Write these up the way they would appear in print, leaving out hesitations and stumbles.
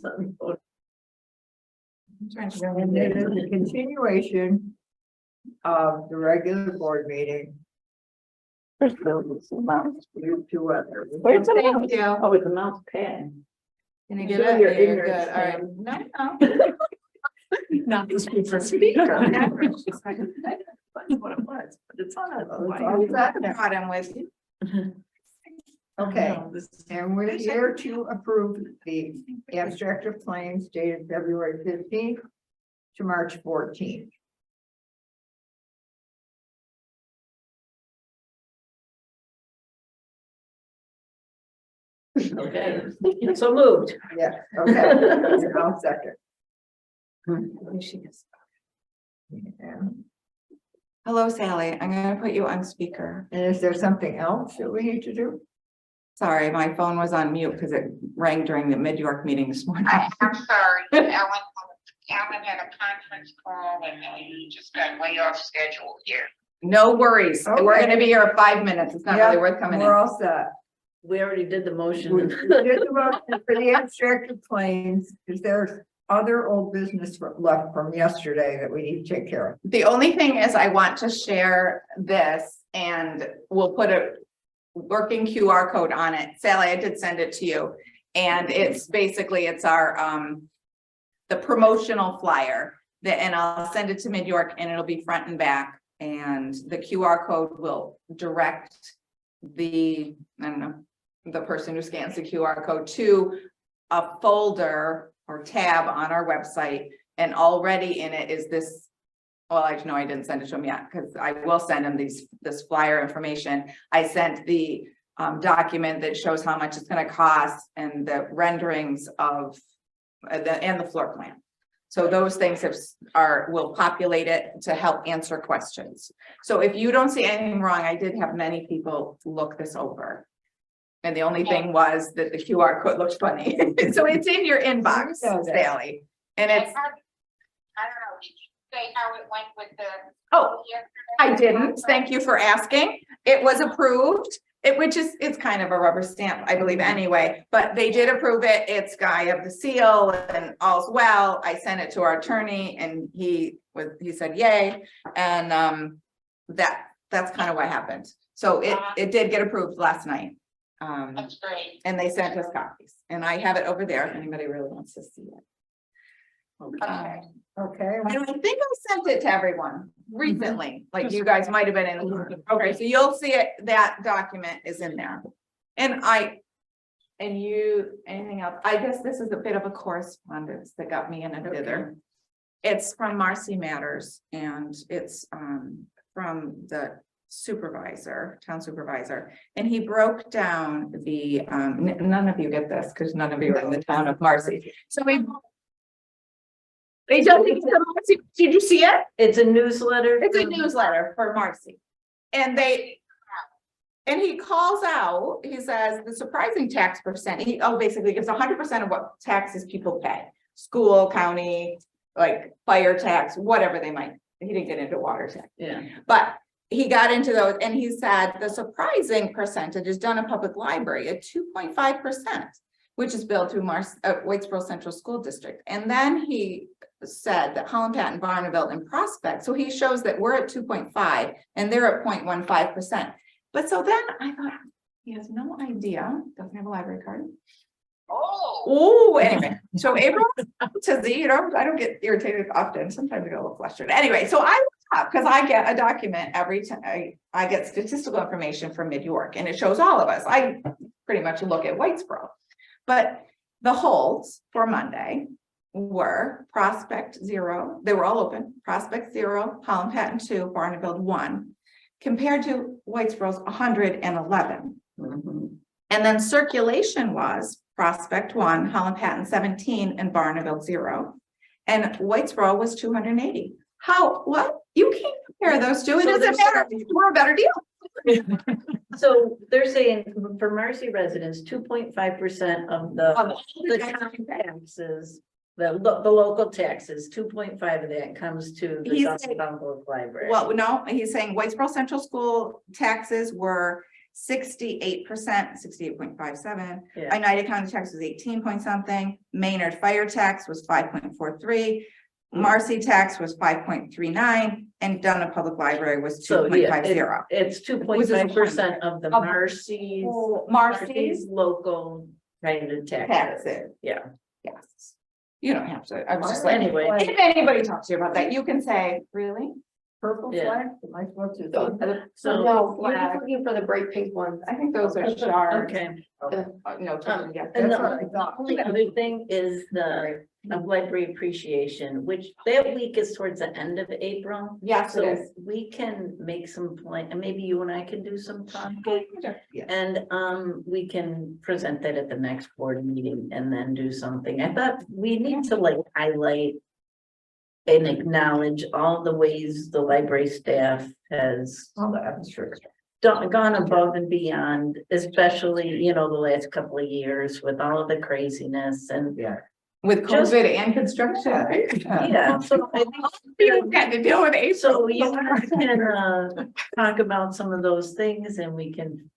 And it is a continuation of the regular board meeting. Where's the amount? To other. Where's the Thank amount? you. Oh, it's amount paid. Can you Do get it? your Yeah, you're ignorance good. All right. thing. No. Not the speaker. Speaker. That's what it was, but it's on a. Brought him with you. Okay, and we're here to approve the abstract of claims dated February 15th to March 14th. Okay, so moved. Yeah, okay. And I'll second. And Hello, Sally. I'm going to put you on speaker. is there something else that we need to do? Sorry, my phone was on mute because it rang during the Mid-York meeting this morning. I'm sorry, Alan had a conference call and we just got way off schedule here. No worries. We're Okay. going to be here 5 minutes. It's not Yeah, really worth coming in. We're all set. We already did the We motion. did the motion for the abstract of claims. Is there other old business left from yesterday that we need to take care of? The only thing is I want to share this and we'll put a working QR code on it. Sally, I did send it to you. And it's basically, it's our, the promotional flyer that, and I'll send it to Mid-York and it'll be front and back. And the QR code will direct the, I don't know, the person who scans the QR code to a folder or tab on our website. And already in it is this, well, I know I didn't send it to him yet because I will send him this flyer information. I sent the document that shows how much it's going to cost and the renderings of the floor plan. So those things will populate it to help answer questions. So if you don't see anything wrong, I did have many people look this over. And the only thing was that the QR code looked funny. So it's in your inbox, Sally. And it's, I don't know, did you say how it went with the? oh, yesterday? I didn't. Thank you for asking. It was approved. It's kind of a rubber stamp, I believe anyway, but they did approve it. It's I have the seal and all's well. I sent it to our attorney and he said, yay. And that's kind of what happened. So it did get approved last night. That's great. And they sent us copies and I have it over there if anybody really wants to see it. Okay. Okay. And I think I sent it to everyone recently, like you guys might have been in. Okay, so you'll see it, that document is in there. And anything else? I guess this is a bit of a correspondence that got me in a dither. It's from Marcy Matters and it's from the supervisor, town supervisor, and he broke down the none of you get this because none of you are in the town of Marcy. So did you see it? It's a newsletter. It's a newsletter for Marcy. And he calls out, he says the surprising tax percent, basically gives 100% of what taxes people pay. School, county, like fire tax, whatever they might. He didn't get into water tax. Yeah. But he got into those and he said the surprising percentage is Dunham Public Library at 2.5%, which is billed through Whitesboro Central School District. And then he said that Holland Patton, Barneville, and Prospect. So he shows that we're at 2.5 and they're at 0.15%. But so then I thought, he has no idea, doesn't have a library card. Oh, anyway, so April to Z, I don't get irritated often. Sometimes I get a little flustered. Anyway, so I looked up because I get a document every time I get statistical information from Mid-York and it shows all of us. I pretty much look at Whitesboro, but the holds for Monday were Prospect 0. They were all open. Prospect 0, Holland Patton 2, Barneville 1, compared to Whitesboro's 111. Mm-hmm. And then circulation was Prospect 1, Holland Patton 17, and Barneville 0. And Whitesboro was 280. What? You can't compare those two. It So doesn't matter. We're a better deal. So they're saying for Marcy residents, 2.5% of the county taxes, the local taxes, 2.5 of that comes to the South Public Library. Well, no, he's saying Whitesboro Central School taxes were 68%, 68.57. Yeah. Oneida County tax was 18 point something. Maynard fire tax was 5.43. Marcy tax was 5.39, and Dunham Public Library was So, yeah, 2.50. it's 2.5% of the Marcy's. Marcy's Local kind of taxes. taxes. Yeah. Yes. You don't have to. I was just like, Anyway. if anybody talks to you about that, you can say, really? Purple Yeah. flag, am I supposed to? So- No, you're just looking for the bright pink ones. I think those are shards. Okay. No, yeah. And That's what I the thought. only other thing is the of library appreciation, which that week is towards the end of April. Yes, it So is. we can make some plan, and maybe you and I can do some talking. Yeah. And we can present that at the next board meeting and then do something. I thought we need to like highlight and acknowledge all the ways the library staff has Oh, that's true. gone above and beyond, especially, you know, the last couple of years with all of the craziness and. Yeah. With Just- COVID and construction. Yeah, so I think. You've got to deal with April. So you can talk about some of those things and we can.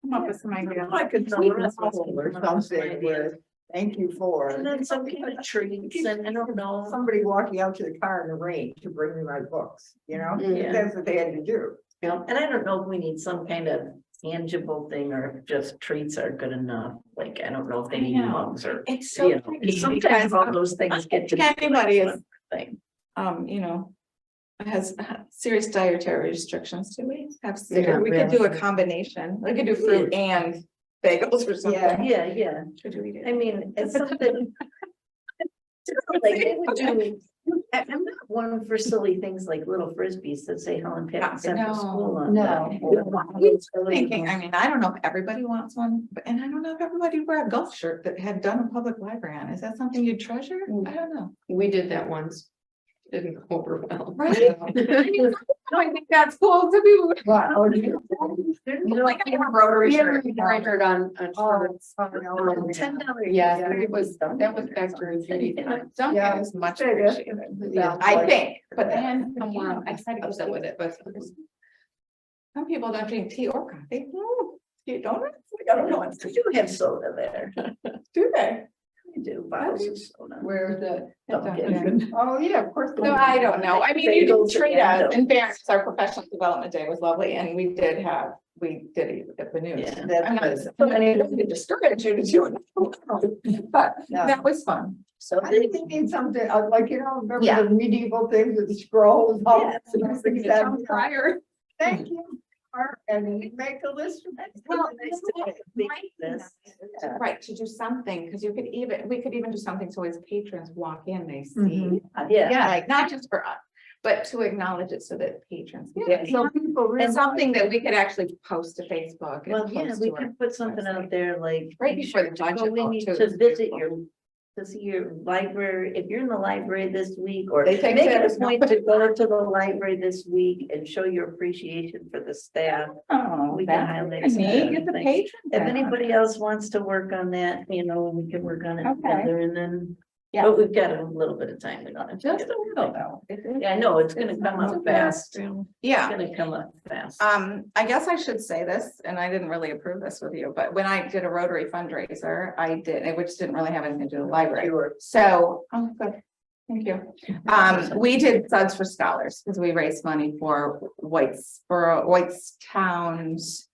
Come up with some ideas. I could Some tweet rest or something with, thank you for. And then some kind of treats and I don't know. Somebody walking out to the car in the rain to bring me my books, you know, Yeah. that's what they had to do. And I don't know if we need some kind of tangible thing or if just treats are good enough. Like, I don't know if they need mugs or. It's You so know, tricky sometimes because all those things get to. anybody is, Thing. you know, has serious dietary restrictions. Do we have? Yeah, We could do a yeah. combination. We could do fruit and bagels or something. Yeah. Should we do? I mean, it's something. Like they would do, I'm not one for silly things like little frisbees that say Helen Patton Central No, School on. no. them. Thinking, I mean, I don't know if everybody wants one, but, and I don't know if everybody would wear a golf shirt that had Dunham Public Library on. Is that something you'd treasure? I don't know. We did that once. Didn't go over well. Right. No, I think that's cool to be. Wow. Like I have a Rotary shirt. Embroidered on. $10. Yeah, it was, that was back during Judy. Dunham Yeah. is much Yeah. appreciated. Yeah. I think, but then someone, I tried to upset with it, but. Some people don't drink tea or coffee. You don't? I don't know. We do have soda there. Do they? We do bottles of soda. Where's the? Dunkin'. Oh, yeah, of course. No, I don't know. I mean, you can Bagels treat and us, in fairness, our professional development day was lovely and we did eat at the news. Yeah. I'm not, That's good. I mean, I don't discourage you to do it. But No. that was fun. So I think we need something, like, you know, remember Yeah. the medieval things with the scrolls? all Yeah. that stuff like that? Prior. Thank you. And you make a list. Well, this. Right, to do something, because we could even do something so as patrons walk in, they see. Mhm. Yeah. Like, not just for us, but to acknowledge it so that patrons. can Yeah, see. so people And realize something that we could actually post to Facebook. and Well, yeah, post we to our could put something website. out there like. Right before the budget Oh, we vote, need too. to visit to see your library, if you're in the library this week, or They make take it photos, a no? point to go to the library this week and show your appreciation for the staff. Oh, We can that's highlight neat. some Get the things. patrons. If out. anybody else wants to work on that, you know, we can work on it Okay. together and then, Yeah. but we've got a little bit of time. We don't have to Just get a little everything. though. Yeah, I know, it's gonna come up fast. It's Yeah. gonna come up fast. I guess I should say this, and I didn't really approve this with you, but when I did a Rotary fundraiser, I did, which didn't really have anything to do with the library. Sure. So, good. Thank you. We did Suds for Scholars because we raised money for Whitestown's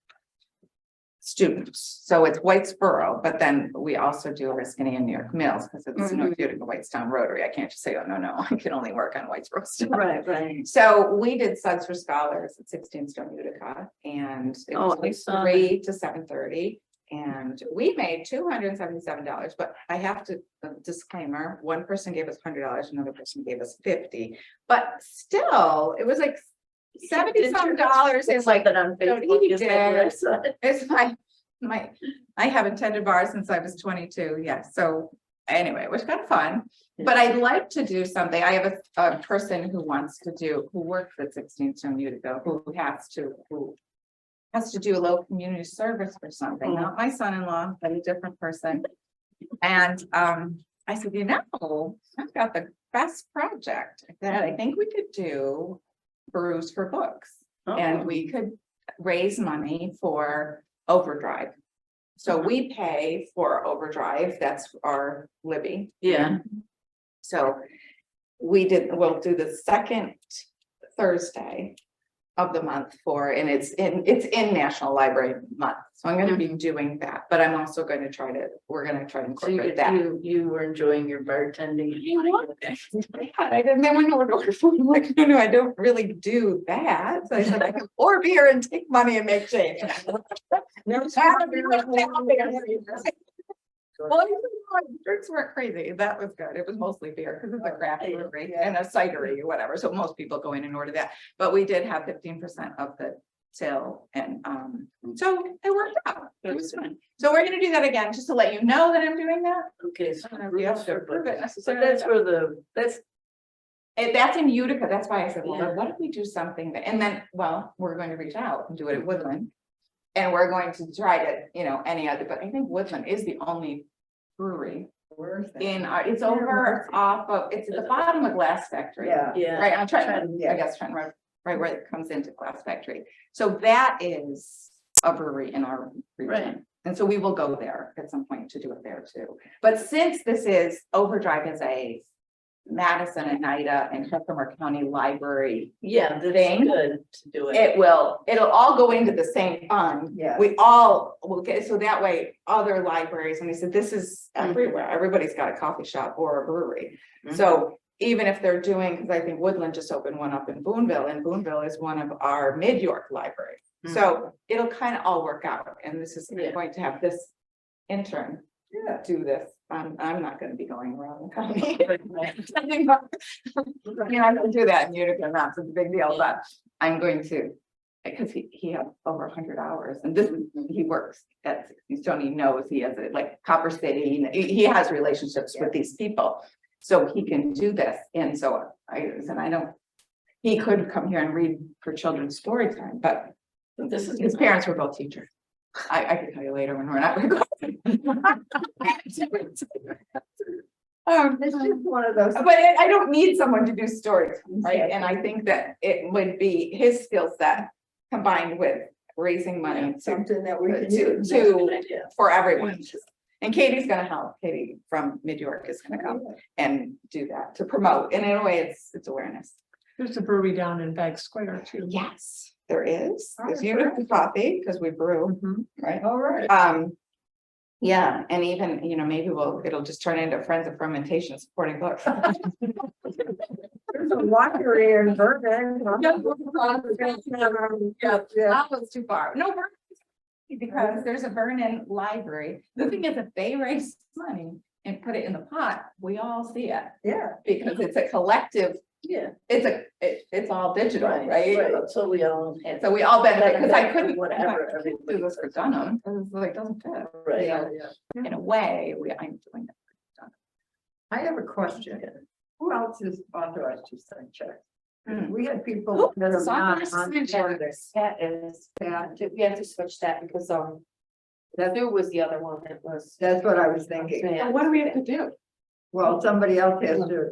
students. So it's Whitesboro, but then we also do Oriskany and New York Mills because it's North Utica Whitestown Rotary. I can't just say, oh, no, I can only work on Whitesboro stuff. Right. So we did Suds for Scholars at 16 Stone Utica, and it was Oh, I like saw 3 to 7:30. And we made $277, but I have to, disclaimer, one person gave us $100, another person gave us $50. But still, it was like $70-some in like, Something on don't Facebook, eat is that what I it. saw? it's I have attended bars since I was 22. Yes. So anyway, it was kind of fun, but I'd like to do something. I have a person who works at 16 Stone Utica, who has to do a local community service for something, not my son-in-law, but a different person. And I said, I've got the best project that I think we could do brews for books. And we could raise money for overdrive. So we pay for overdrive, that's our Libby. Yeah. So we'll do the second Thursday of the month and it's in National Library Month. So I'm gonna be doing that, but I'm also gonna we're gonna try to So you, incorporate that. you were enjoying your bartending. I didn't know when to order food. I'm like, no, I don't really do that. So I said, I can pour beer and take money and make change. Well, drinks weren't crazy. That was good. It was mostly beer because it's a craft brewery and a cidery or whatever. So most people go in and order that. But we did have 15% of the till and so it worked out. It was fun. So we're gonna do that again, just to let you know that I'm doing that. Okay, so We have to approve it but necessarily. that's where That's in Utica. That's why I said, well, Yeah. what if we do something that, and then, well, we're going to reach out and do it at Woodland. And we're going to try to, any other, but I think Woodland is the only brewery Where's that? it's over off of, it's at the bottom of Glass Factory. Yeah. yeah. Right, I'm trying, Yeah. I guess, right where it comes into Glass Factory. So that is a brewery in our region. Right. And so we will go there at some point to do it there too. But since this is Overdrive is a Madison, Oneida and Herkimer County Library, Yeah, that's Thing. good to do it. it'll all go into the same fund. Yeah. We all will get, so that way other libraries, and they said, this is everywhere. Everybody's got a coffee shop or a brewery. So even if they're doing, because I think Woodland just opened one up in Boonville, and Boonville is one of our mid-York libraries. So it'll kind of all work out, and this is Yeah. going to have this intern do this. I'm not gonna be going around the county. I mean, I'm gonna do that in Utica, not such a big deal, but I'm going to, because he has over 100 hours, and this is, he works at, so he knows he has it, like Copper City, he has relationships with these people. So he can do this, and so he could come here and read for children's story time, but This is his parents were both teachers. I can tell you later when we're not recording. It's just one of those. But I don't need someone to do stories, right? And I think that it would be his skill set combined with raising money Something that we can to, use. for everyone. And Katie's gonna help. Katie from Mid-York is gonna come and do that to promote. And in a way, it's awareness. There's a brewery down in Bag Square too. Yes, there is. There's Oh, Utica coffee because we brew, right? All right. Yeah, and even, maybe it'll just turn into Friends of Fermentation supporting books. There's a lottery in Bergen. That was too far. No, Vernon, because there's a Vernon library. The thing is, if they raise money and put it in the pot, we all see it Yeah. because it's a collective, Yeah. it's all digital, right? So we all. So we all benefit, because I couldn't Whatever. do this for Dunham, because it's like, doesn't fit. Right. Yeah. In a way, I'm doing it. I have a question. Who else is authorized to sign checks? Hmm. We had people Who that are is not authorized to on sign board. checks? That is, Yeah, we have to switch that because, there was the other one that was. that's what I was thinking. So what do we have to do? Well, somebody else has to.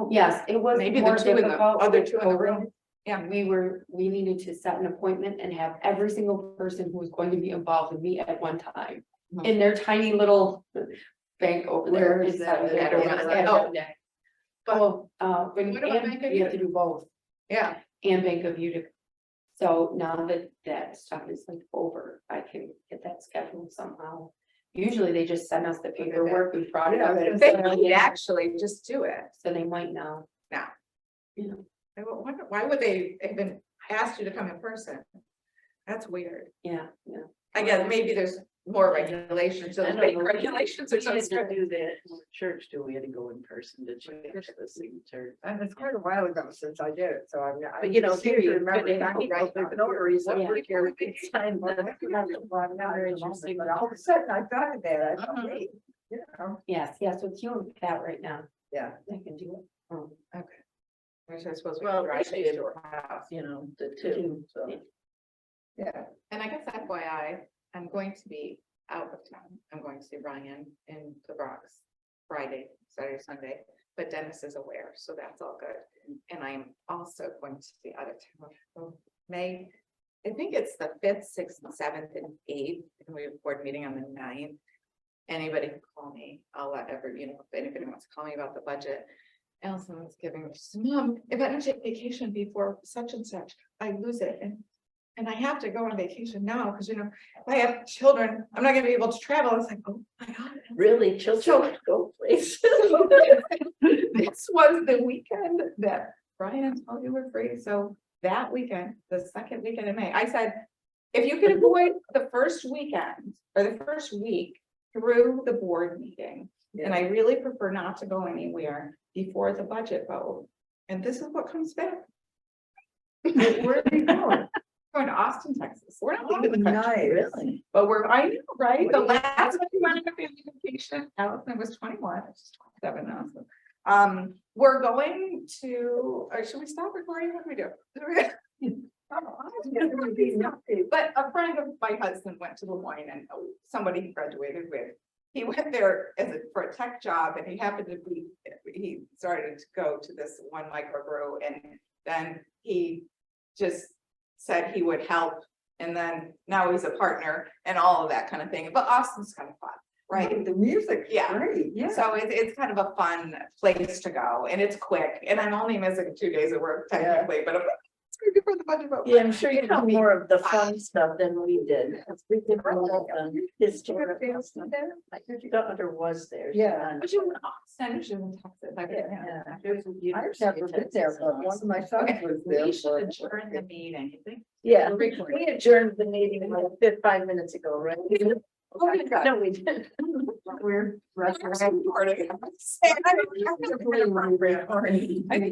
Yes, it was Maybe the more two in the, difficult. other two in the room. Yeah. We needed to set an appointment and have every single person who was going to be involved with me at one time. Mhm. In their tiny little bank over there. Where is that? Inside of Yeah. that. Oh. When, What about Bank of and you have to do both, Yeah. and Bank of Utica. So now that stuff is like over, I can get that scheduled somehow. Usually they just send us the paperwork, we brought it up. Yeah, They might actually just do it. So they might now. Now. You know, I wonder, why would they even ask you to come in person? That's weird. yeah. I guess maybe there's more regulations, so I the don't big know. regulations We are so had to strict. do that in the church, do we had to go in person to change the signature. And it's quite a while ago since I did it, so I'm. I But you know, seem to here you remember could that, right, the now. notaries that Yeah. work here, they sign Well, the. that's not the one now, but all of a sudden I thought of that. I thought, wait, Yes, so it's you and Pat right now, yeah. I can do it. Okay. Which I suppose we Well, could drive actually, to your house. You know, the two, so. Yeah. And I guess FYI, I'm going to be out of town. I'm going to see Ryan in the Bronx Friday, Saturday, Sunday, but Dennis is aware, so that's all good. And I am also going to be out of town from May I think it's the 5th, 6th, and 7th, and 8th, and we have a board meeting on the 9th. Anybody can call me, I'll let you know, if anybody wants to call me about the budget. Allison was giving me, she said, Mom, if I don't take vacation before such and such, I lose it, and I have to go on vacation now, because if I have children, I'm not gonna be able to travel. It's like, oh my God. Really, children go places. This was the weekend that Brian and Tony were free, so that weekend, the second weekend in May, I said, if you can avoid the first weekend or the first week through the board meeting, and I really prefer not to go anywhere before the budget vote, and this is what comes back. Where are you going? Going to Austin, Texas. We're not leaving the country, Really? but I know, right? What The do you- last time we went on a family vacation, Allison was 21, she's 27 now, so. We're going to, should we stop recording? What do we do? But a friend of my husband went to Lemoyne, and somebody he graduated with. He went there for a tech job, and he happened to be, he started to go to this one microbrew, and then he just said he would help. And then now he's a partner and all of that kind of thing. But Austin's kind of fun, right? The music, Yeah. great, yeah. So it's kind of a fun place to go, and it's quick, and I'm only missing 2 days of work technically, but it's good before the budget vote. Yeah, I'm sure you know more of the fun stuff than we did. We did all the historical stuff. My daughter was there. Yeah. But you were in Austin, she was in Texas. I forget. I've never been there, but one of my sons Okay, was there. we should adjourn the meeting, you think? Yeah, We're recording. we adjourned the meeting like 5 minutes ago, right? Oh my God. No, we didn't. We're. I think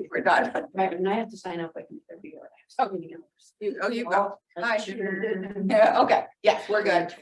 we're done. Right, and I have to sign up, I can be your last. Oh. You go. Hi. Yeah, okay, yes, we're good.